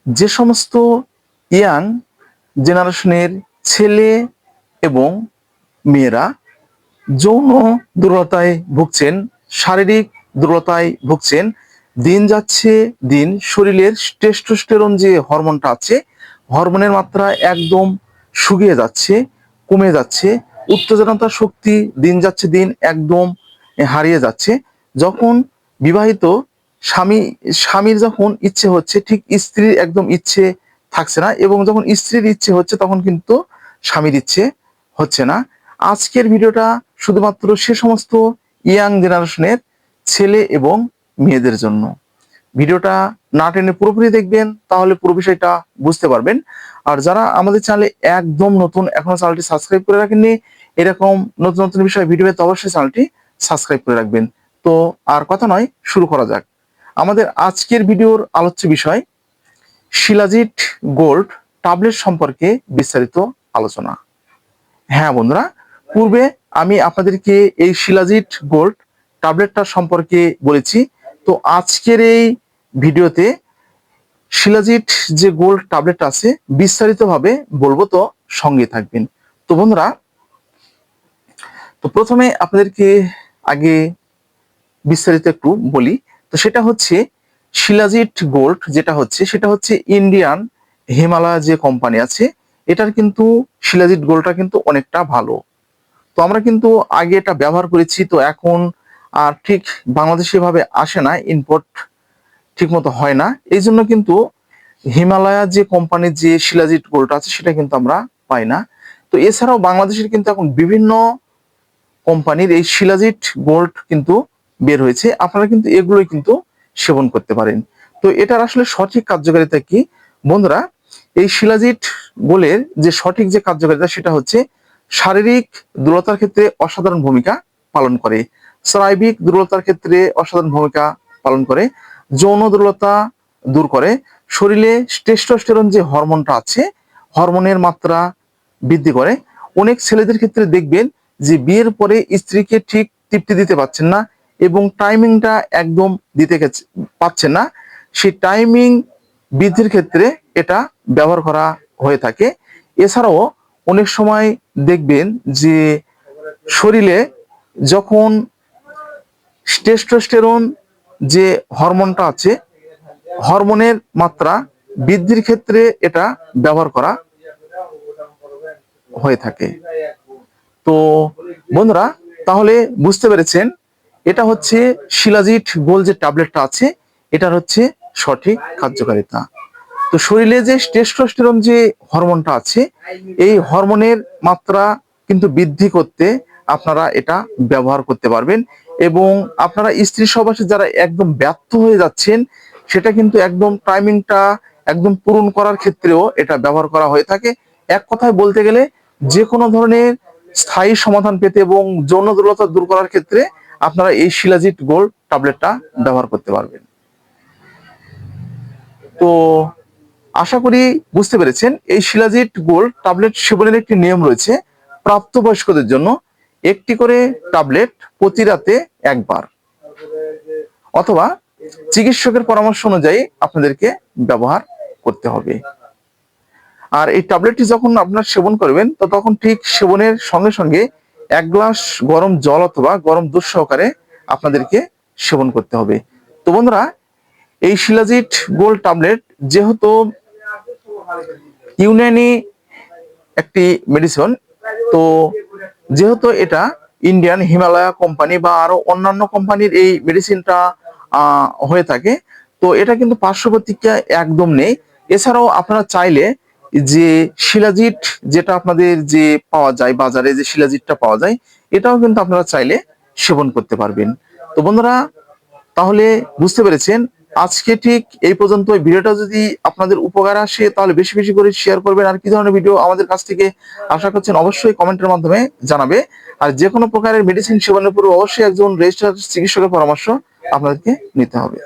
যে সমস্ত ইয়াং জেনারেশনের ছেলে এবং মেয়েরা যৌন দুর্বলতায় ভুগছেন, শারীরিক দুর্বলতায় ভুগছেন, দিন যাচ্ছে দিন শরীরের টেস্টোস্টেরন যে হরমোনটা আছে, হরমোনের মাত্রা একদম শুকিয়ে যাচ্ছে, কমে যাচ্ছে, উত্তেজনতা শক্তি দিন যাচ্ছে দিন একদম হারিয়ে যাচ্ছে। যখন বিবাহিত স্বামীর যখন ইচ্ছে হচ্ছে, ঠিক স্ত্রীর একদম ইচ্ছে থাকছে না, এবং যখন স্ত্রীর ইচ্ছে হচ্ছে তখন কিন্তু স্বামীর ইচ্ছে হচ্ছে না। আজকের ভিডিওটা শুধুমাত্র সে সমস্ত ইয়াং জেনারেশনের ছেলে এবং মেয়েদের জন্য। ভিডিওটা না টেনে পুরোপুরি দেখবেন, তাহলে পুরো বিষয়টা বুঝতে পারবেন। আর যারা আমাদের চ্যানেলে একদম নতুন, এখনো চ্যানেলটি সাবস্ক্রাইব করে রাখেননি, এরকম নতুন নতুন বিষয় ভিডিও পেতে অবশ্যই চ্যানেলটি সাবস্ক্রাইব করে রাখবেন। তো আর কথা নয়, শুরু করা যাক। আমাদের আজকের ভিডিওর আলোচ্য বিষয় শিলাজিৎ গোল্ড ট্যাবলেট সম্পর্কে বিস্তারিত আলোচনা। হ্যাঁ বন্ধুরা, পূর্বে আমি আপনাদেরকে এই শিলাজিৎ গোল্ড ট্যাবলেটটা সম্পর্কে বলেছি। তো আজকের এই ভিডিওতে শিলাজিৎ যে গোল্ড ট্যাবলেট আছে বিস্তারিতভাবে বলবো, তো সঙ্গে থাকবেন। তো বন্ধুরা, তো প্রথমে আপনাদেরকে আগে বিস্তারিত একটু বলি। তো সেটা হচ্ছে শিলাজিৎ গোল্ড যেটা হচ্ছে, সেটা হচ্ছে ইন্ডিয়ান হিমালয় যে কোম্পানি আছে, এটার কিন্তু শিলাজিৎ গোল্ডটা কিন্তু অনেকটা ভালো। তো আমরা কিন্তু আগে এটা ব্যবহার করেছি, তো এখন আর ঠিক বাংলাদেশে ভাবে আসে না, ইম্পোর্ট ঠিক মতো হয় না, এই জন্য কিন্তু হিমালয়া যে কোম্পানির যে শিলাজিৎ গোল্ড আছে সেটা কিন্তু আমরা পাই না। তো এছাড়াও বাংলাদেশের কিন্তু এখন বিভিন্ন কোম্পানির এই শিলাজিৎ গোল্ড কিন্তু বের হয়েছে, আপনারা কিন্তু এগুলোই কিন্তু সেবন করতে পারেন। তো এটার আসলে সঠিক কার্যকারিতা কি বন্ধুরা? এই শিলাজিৎ গোলের যে সঠিক যে কার্যকারিতা সেটা হচ্ছে শারীরিক দুর্বলতার ক্ষেত্রে অসাধারণ ভূমিকা পালন করে, শারীরিক দুর্বলতার ক্ষেত্রে অসাধারণ ভূমিকা পালন করে, যৌন দুর্বলতা দূর করে, শরীরে টেস্টোস্টেরন যে হরমোনটা আছে হরমোনের মাত্রা বৃদ্ধি করে। অনেক ছেলেদের ক্ষেত্রে দেখবেন যে বিয়ের পরে স্ত্রীকে ঠিক তৃপ্তি দিতে পারছেন না এবং টাইমিংটা একদম দিতে পারছেন না, সেই টাইমিং বৃদ্ধির ক্ষেত্রে এটা ব্যবহার করা হয়ে থাকে। এছাড়াও অনেক সময় দেখবেন যে শরীরে যখন টেস্টোস্টেরন যে হরমোনটা আছে, হরমোনের মাত্রা বৃদ্ধির ক্ষেত্রে এটা ব্যবহার করা হয়ে থাকে। তো বন্ধুরা, তাহলে বুঝতে পেরেছেন এটা হচ্ছে শিলাজিৎ গোল্ড যে ট্যাবলেটটা আছে, এটার হচ্ছে সঠিক কার্যকারিতা। তো শরীরে যে টেস্টোস্টেরন যে হরমোনটা আছে, এই হরমোনের মাত্রা কিন্তু বৃদ্ধি করতে আপনারা এটা ব্যবহার করতে পারবেন। এবং আপনারা স্ত্রী সহবাসে যারা একদম ব্যর্থ হয়ে যাচ্ছেন, সেটা কিন্তু একদম টাইমিংটা একদম পূরণ করার ক্ষেত্রেও এটা ব্যবহার করা হয়ে থাকে। এক কথায় বলতে গেলে যে কোনো ধরনের স্থায়ী সমাধান পেতে এবং যৌন দুর্বলতা দূর করার ক্ষেত্রে আপনারা এই শিলাজিৎ গোল্ড ট্যাবলেটটা ব্যবহার করতে পারবেন। তো আশা করি বুঝতে পেরেছেন এই শিলাজিৎ গোল্ড ট্যাবলেট সেবনের একটি নিয়ম রয়েছে। প্রাপ্তবয়স্কদের জন্য একটি করে ট্যাবলেট প্রতি রাতে একবার, অথবা চিকিৎসকের পরামর্শ অনুযায়ী আপনাদেরকে ব্যবহার করতে হবে। আর এই ট্যাবলেটটি যখন আপনার সেবন করবেন, তো তখন ঠিক সেবনের সঙ্গে সঙ্গে 1 গ্লাস গরম জল অথবা গরম দুধ সহকারে আপনাদেরকে সেবন করতে হবে। তো বন্ধুরা, এই শিলাজিৎ গোল্ড ট্যাবলেট যেহেতু ইউনানি একটি মেডিসিন, তো যেহেতু এটা ইন্ডিয়ান হিমালয়া কোম্পানি বা আরো অন্যান্য কোম্পানির এই মেডিসিনটা হয়ে থাকে, তো এটা কিন্তু পার্শ্ব প্রতিক্রিয়া একদম নেই। এছাড়াও আপনারা চাইলে যে শিলাজিৎ যেটা আপনাদের যে পাওয়া যায় বাজারে, যে শিলাজিৎটা পাওয়া যায়, এটাও কিন্তু আপনারা চাইলে সেবন করতে পারবেন। তো বন্ধুরা, তাহলে বুঝতে পেরেছেন আজকে ঠিক এই পর্যন্ত। ভিডিওটা যদি আপনাদের উপকার আসে তাহলে বেশি বেশি করে শেয়ার করবেন। আর কি ধরনের ভিডিও আমাদের কাছ থেকে আশা করছেন অবশ্যই কমেন্টের মাধ্যমে জানাবে। আর যে কোনো প্রকারের মেডিসিন সেবনের পূর্বে অবশ্যই একজন রেজিস্টার্ড চিকিৎসকের পরামর্শ আপনাদেরকে নিতে হবে।